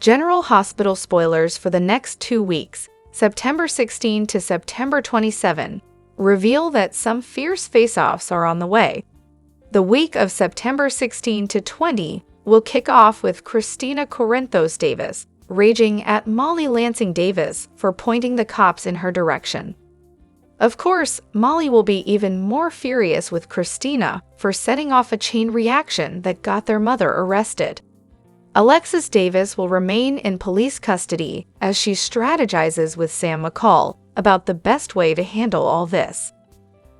General Hospital spoilers for the next 2 weeks, September 16 to September 27, reveal that some fierce face-offs are on the way. The week of September 16 to 20 will kick off with Kristina Corinthos Davis raging at Molly Lansing Davis for pointing the cops in her direction. Of course, Molly will be even more furious with Kristina for setting off a chain reaction that got their mother arrested. Alexis Davis will remain in police custody as she strategizes with Sam McCall about the best way to handle all this.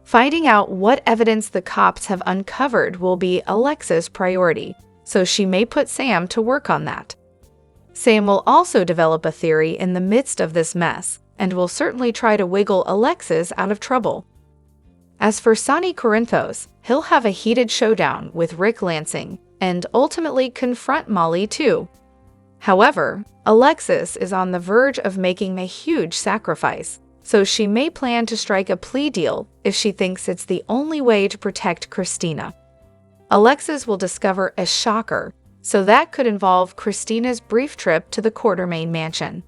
Finding out what evidence the cops have uncovered will be Alexis' priority, so she may put Sam to work on that. Sam will also develop a theory in the midst of this mess, and will certainly try to wiggle Alexis out of trouble. As for Sonny Corinthos, he'll have a heated showdown with Rick Lansing, and ultimately confront Molly too. However, Alexis is on the verge of making a huge sacrifice, so she may plan to strike a plea deal if she thinks it's the only way to protect Kristina. Alexis will discover a shocker, so that could involve Kristina's brief trip to the Quartermaine mansion.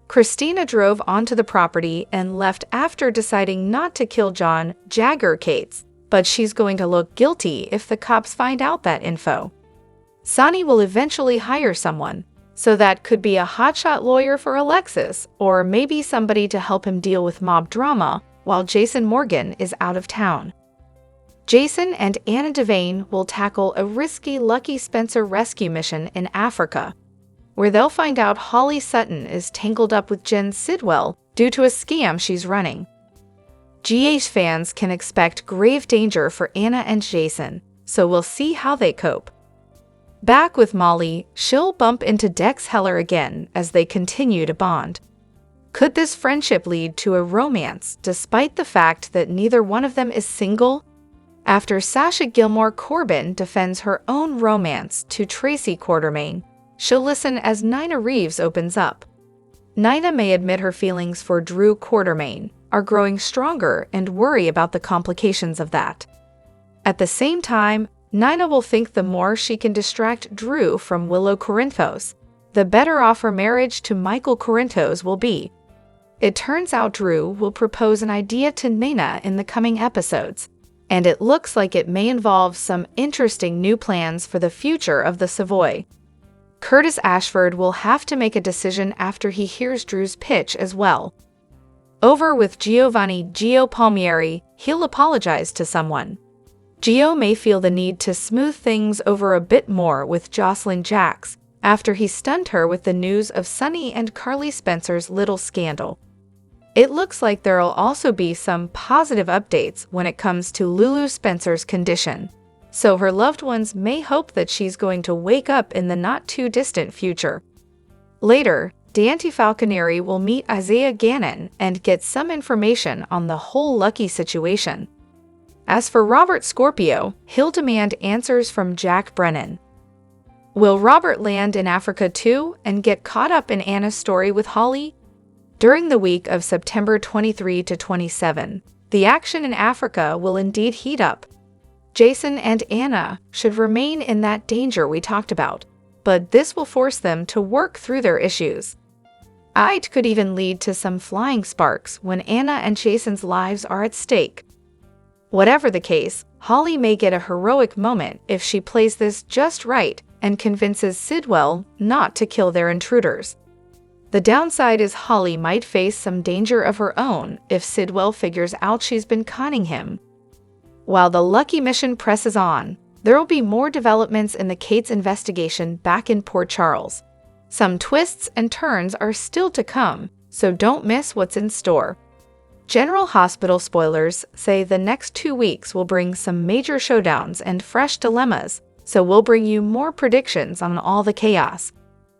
Kristina drove onto the property and left after deciding not to kill John Jagger Cates, but she's going to look guilty if the cops find out that info. Sonny will eventually hire someone, so that could be a hotshot lawyer for Alexis, or maybe somebody to help him deal with mob drama while Jason Morgan is out of town. Jason and Anna Devane will tackle a risky Lucky Spencer rescue mission in Africa, where they'll find out Holly Sutton is tangled up with Jen Sidwell due to a scam she's running. GH fans can expect grave danger for Anna and Jason, so we'll see how they cope. Back with Molly, she'll bump into Dex Heller again as they continue to bond. Could this friendship lead to a romance despite the fact that neither one of them is single? After Sasha Gilmore Corbin defends her own romance to Tracy Quartermaine, she'll listen as Nina Reeves opens up. Nina may admit her feelings for Drew Quartermaine are growing stronger and worry about the complications of that. At the same time, Nina will think the more she can distract Drew from Willow Corinthos, the better off her marriage to Michael Corinthos will be. It turns out Drew will propose an idea to Nina in the coming episodes, and it looks like it may involve some interesting new plans for the future of the Savoy. Curtis Ashford will have to make a decision after he hears Drew's pitch as well. Over with Giovanni Gio Palmieri, he'll apologize to someone. Gio may feel the need to smooth things over a bit more with Jocelyn Jacks after he stunned her with the news of Sonny and Carly Spencer's little scandal. It looks like there'll also be some positive updates when it comes to Lulu Spencer's condition, so her loved ones may hope that she's going to wake up in the not-too-distant future. Later, Dante Falconeri will meet Isaiah Gannon and get some information on the whole Lucky situation. As for Robert Scorpio, he'll demand answers from Jack Brennan. Will Robert land in Africa too and get caught up in Anna's story with Holly? During the week of September 23 to 27, the action in Africa will indeed heat up. Jason and Anna should remain in that danger we talked about, but this will force them to work through their issues. It could even lead to some flying sparks when Anna and Jason's lives are at stake. Whatever the case, Holly may get a heroic moment if she plays this just right and convinces Sidwell not to kill their intruders. The downside is Holly might face some danger of her own if Sidwell figures out she's been conning him. While the Lucky mission presses on, there will be more developments in the Cates investigation back in Port Charles. Some twists and turns are still to come, so don't miss what's in store. General Hospital spoilers say the next 2 weeks will bring some major showdowns and fresh dilemmas, so we'll bring you more predictions on all the chaos.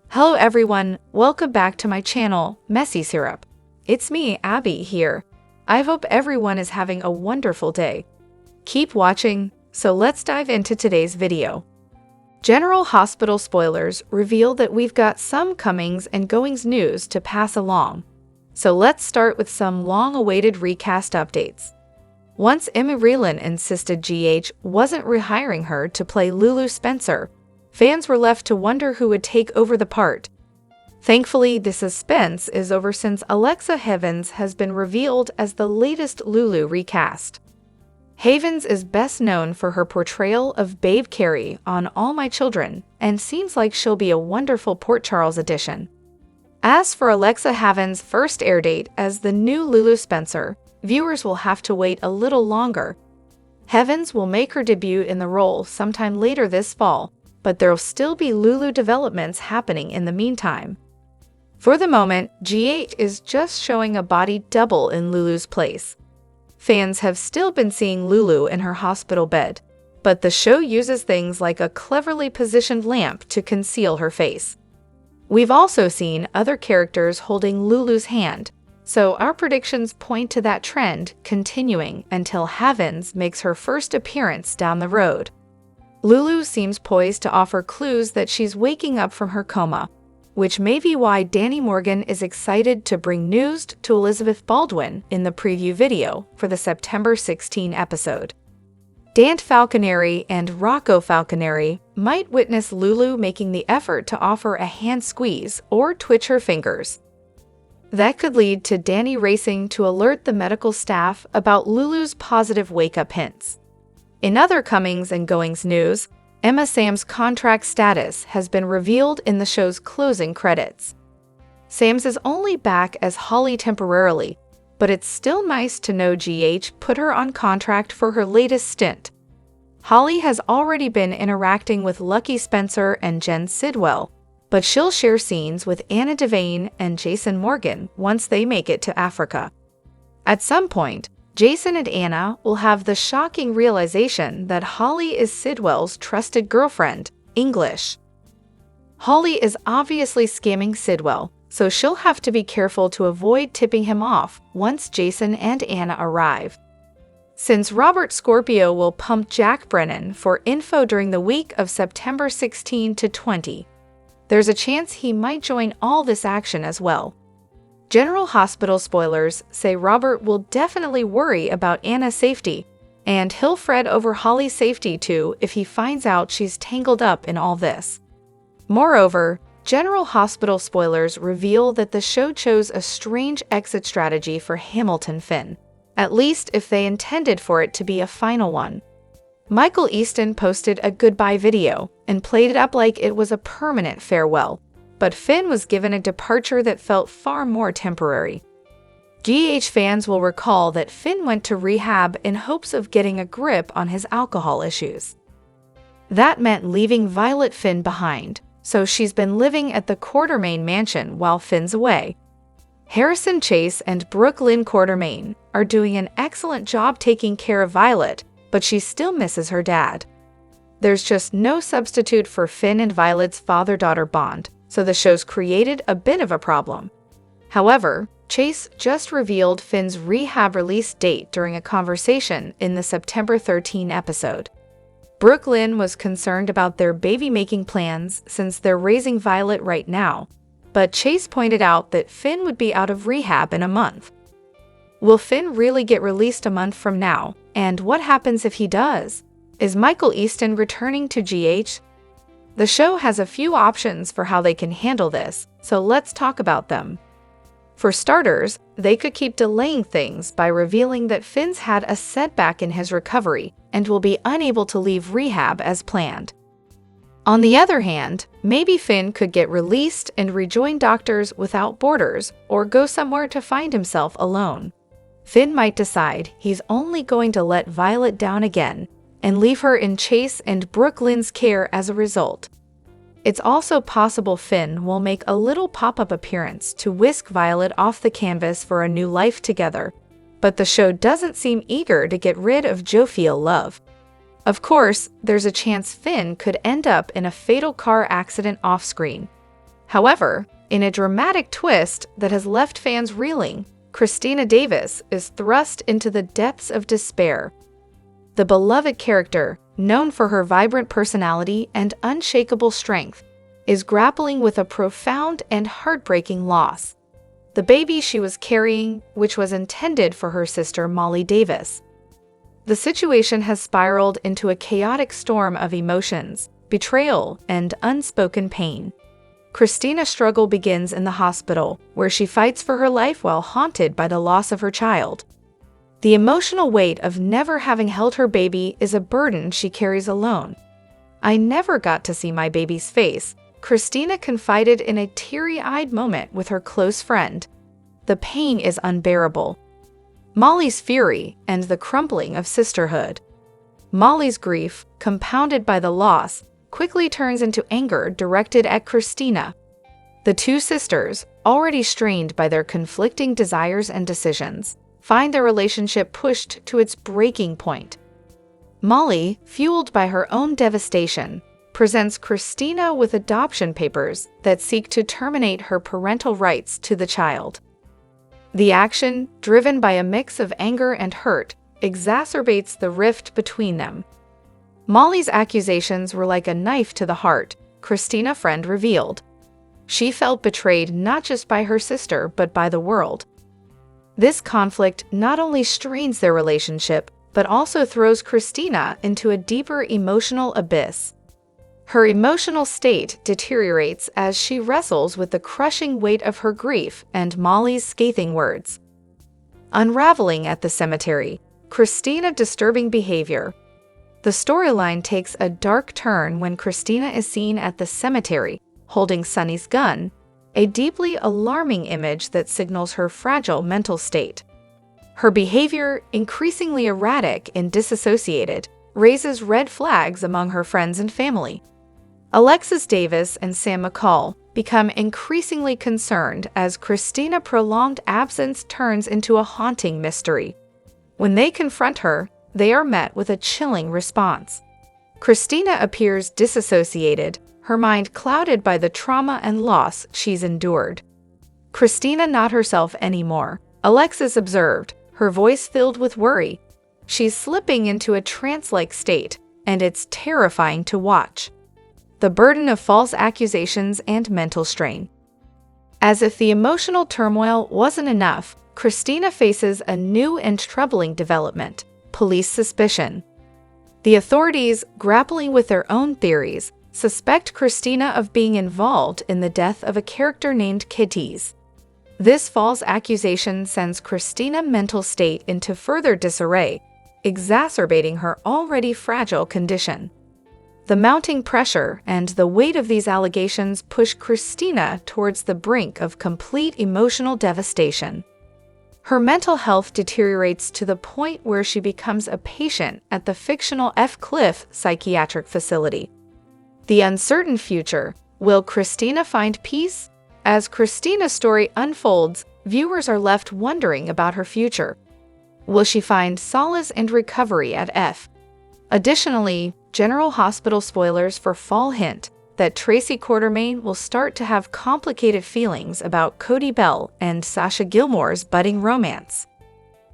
Hello everyone, welcome back to my channel, Messy Syrup. It's me, Abby, here. I hope everyone is having a wonderful day. Keep watching, so let's dive into today's video. General Hospital spoilers reveal that we've got some comings and goings news to pass along. So let's start with some long-awaited recast updates. Once Emma Reelan insisted GH wasn't rehiring her to play Lulu Spencer, fans were left to wonder who would take over the part, Thankfully, the suspense is over since Alexa Havens has been revealed as the latest Lulu recast. Havens is best known for her portrayal of Babe Carey on All My Children and seems like she'll be a wonderful Port Charles addition. As for Alexa Havens' first airdate as the new Lulu Spencer, viewers will have to wait a little longer. Havens will make her debut in the role sometime later this fall, but there'll still be Lulu developments happening in the meantime. For the moment, GH is just showing a body double in Lulu's place. Fans have still been seeing Lulu in her hospital bed, but the show uses things like a cleverly positioned lamp to conceal her face. We've also seen other characters holding Lulu's hand, so our predictions point to that trend continuing until Havens makes her first appearance down the road. Lulu seems poised to offer clues that she's waking up from her coma, which may be why Danny Morgan is excited to bring news to Elizabeth Baldwin in the preview video for the September 16 episode. Dante Falconeri and Rocco Falconeri might witness Lulu making the effort to offer a hand squeeze or twitch her fingers. That could lead to Danny racing to alert the medical staff about Lulu's positive wake-up hints. In other comings and goings news, Emma Sam's contract status has been revealed in the show's closing credits. Sam's is only back as Holly temporarily, but it's still nice to know GH put her on contract for her latest stint. Holly has already been interacting with Lucky Spencer and Jen Sidwell, but she'll share scenes with Anna Devane and Jason Morgan once they make it to Africa. At some point, Jason and Anna will have the shocking realization that Holly is Sidwell's trusted girlfriend, English. Holly is obviously scamming Sidwell, so she'll have to be careful to avoid tipping him off once Jason and Anna arrive. Since Robert Scorpio will pump Jack Brennan for info during the week of September 16 to 20, there's a chance he might join all this action as well. General Hospital spoilers say Robert will definitely worry about Anna's safety, and he'll fret over Holly's safety too if he finds out she's tangled up in all this. Moreover, General Hospital spoilers reveal that the show chose a strange exit strategy for Hamilton Finn, at least if they intended for it to be a final one. Michael Easton posted a goodbye video and played it up like it was a permanent farewell, but Finn was given a departure that felt far more temporary. GH fans will recall that Finn went to rehab in hopes of getting a grip on his alcohol issues. That meant leaving Violet Finn behind, so she's been living at the Quartermaine mansion while Finn's away. Harrison Chase and Brooke Lynn Quartermaine are doing an excellent job taking care of Violet, but she still misses her dad. There's just no substitute for Finn and Violet's father-daughter bond, so the show's created a bit of a problem. However, Chase just revealed Finn's rehab release date during a conversation in the September 13 episode. Brooke Lynn was concerned about their baby-making plans since they're raising Violet right now, but Chase pointed out that Finn would be out of rehab in a month. Will Finn really get released a month from now? And what happens if he does? Is Michael Easton returning to GH? The show has a few options for how they can handle this, so let's talk about them. For starters, they could keep delaying things by revealing that Finn's had a setback in his recovery and will be unable to leave rehab as planned. On the other hand, maybe Finn could get released and rejoin Doctors Without Borders or go somewhere to find himself alone. Finn might decide he's only going to let Violet down again and leave her in Chase and Brooke Lynn's care as a result. It's also possible Finn will make a little pop-up appearance to whisk Violet off the canvas for a new life together, but the show doesn't seem eager to get rid of Jophiel Love. Of course, there's a chance Finn could end up in a fatal car accident off-screen. However, in a dramatic twist that has left fans reeling, Kristina Davis is thrust into the depths of despair. The beloved character, known for her vibrant personality and unshakable strength, is grappling with a profound and heartbreaking loss: the baby she was carrying, which was intended for her sister Molly Davis. The situation has spiraled into a chaotic storm of emotions, betrayal, and unspoken pain. Kristina's struggle begins in the hospital, where she fights for her life while haunted by the loss of her child. The emotional weight of never having held her baby is a burden she carries alone. "I never got to see my baby's face," Kristina confided in a teary-eyed moment with her close friend. The pain is unbearable. Molly's fury and the crumbling of sisterhood. Molly's grief, compounded by the loss, quickly turns into anger directed at Kristina. The two sisters, already strained by their conflicting desires and decisions, find their relationship pushed to its breaking point. Molly, fueled by her own devastation, presents Kristina with adoption papers that seek to terminate her parental rights to the child. The action, driven by a mix of anger and hurt, exacerbates the rift between them. Molly's accusations were like a knife to the heart, Kristina's friend revealed. She felt betrayed not just by her sister but by the world. This conflict not only strains their relationship, but also throws Kristina into a deeper emotional abyss. Her emotional state deteriorates as she wrestles with the crushing weight of her grief and Molly's scathing words. Unraveling at the cemetery, Kristina's disturbing behavior. The storyline takes a dark turn when Kristina is seen at the cemetery, holding Sonny's gun, a deeply alarming image that signals her fragile mental state. Her behavior, increasingly erratic and disassociated, raises red flags among her friends and family. Alexis Davis and Sam McCall become increasingly concerned as Kristina's prolonged absence turns into a haunting mystery. When they confront her, they are met with a chilling response. Kristina appears disassociated, her mind clouded by the trauma and loss she's endured. "Kristina not herself anymore," Alexis observed, her voice filled with worry. "She's slipping into a trance-like state, and it's terrifying to watch." The burden of false accusations and mental strain. As if the emotional turmoil wasn't enough, Kristina faces a new and troubling development: police suspicion. The authorities, grappling with their own theories, suspect Kristina of being involved in the death of a character named Kitties. This false accusation sends Kristina's mental state into further disarray, exacerbating her already fragile condition. The mounting pressure and the weight of these allegations push Kristina towards the brink of complete emotional devastation. Her mental health deteriorates to the point where she becomes a patient at the fictional F. Cliff psychiatric facility. The uncertain future: will Kristina find peace? As Kristina's story unfolds, viewers are left wondering about her future. Will she find solace and recovery at F? Additionally, General Hospital spoilers for fall hint that Tracy Quartermaine will start to have complicated feelings about Cody Bell and Sasha Gilmore's budding romance.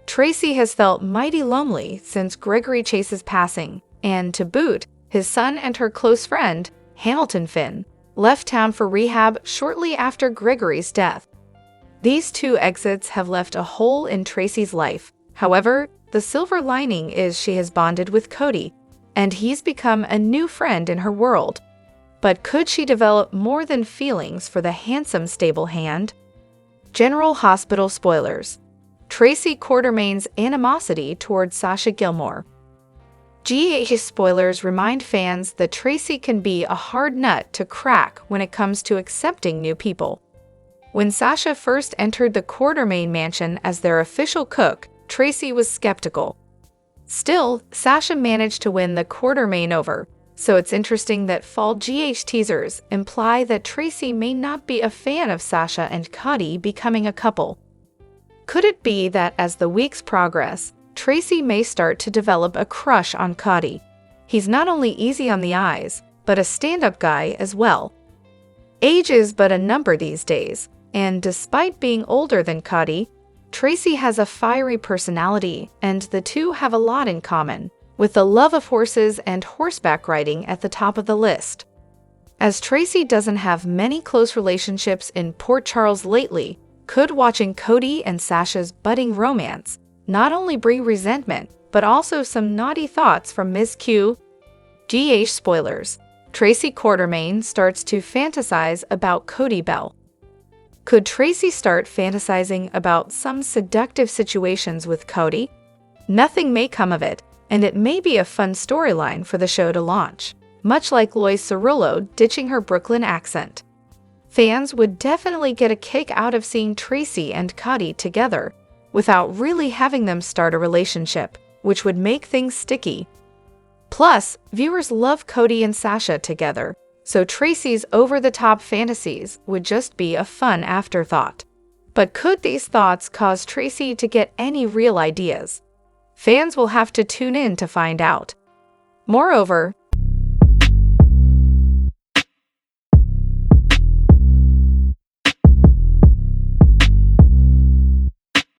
Tracy has felt mighty lonely since Gregory Chase's passing, and to boot, his son and her close friend, Hamilton Finn, left town for rehab shortly after Gregory's death. These two exits have left a hole in Tracy's life. However, the silver lining is she has bonded with Cody, and he's become a new friend in her world. But could she develop more than feelings for the handsome stable hand? General Hospital spoilers. Tracy Quartermaine's animosity towards Sasha Gilmore. GH spoilers remind fans that Tracy can be a hard nut to crack when it comes to accepting new people. When Sasha first entered the Quartermaine mansion as their official cook, Tracy was skeptical. Still, Sasha managed to win the Quartermaine over, so it's interesting that fall GH teasers imply that Tracy may not be a fan of Sasha and Cody becoming a couple. Could it be that as the weeks progress, Tracy may start to develop a crush on Cody? He's not only easy on the eyes, but a stand-up guy as well. Age is but a number these days, and despite being older than Cody, Tracy has a fiery personality, and the two have a lot in common, with the love of horses and horseback riding at the top of the list. As Tracy doesn't have many close relationships in Port Charles lately, could watching Cody and Sasha's budding romance not only bring resentment, but also some naughty thoughts from Ms. Q? GH spoilers. Tracy Quartermaine starts to fantasize about Cody Bell. Could Tracy start fantasizing about some seductive situations with Cody? Nothing may come of it, and it may be a fun storyline for the show to launch, much like Lois Cerullo ditching her Brooklyn accent. Fans would definitely get a kick out of seeing Tracy and Cody together, without really having them start a relationship, which would make things sticky. Plus, viewers love Cody and Sasha together, so Tracy's over-the-top fantasies would just be a fun afterthought. But could these thoughts cause Tracy to get any real ideas? Fans will have to tune in to find out. Moreover,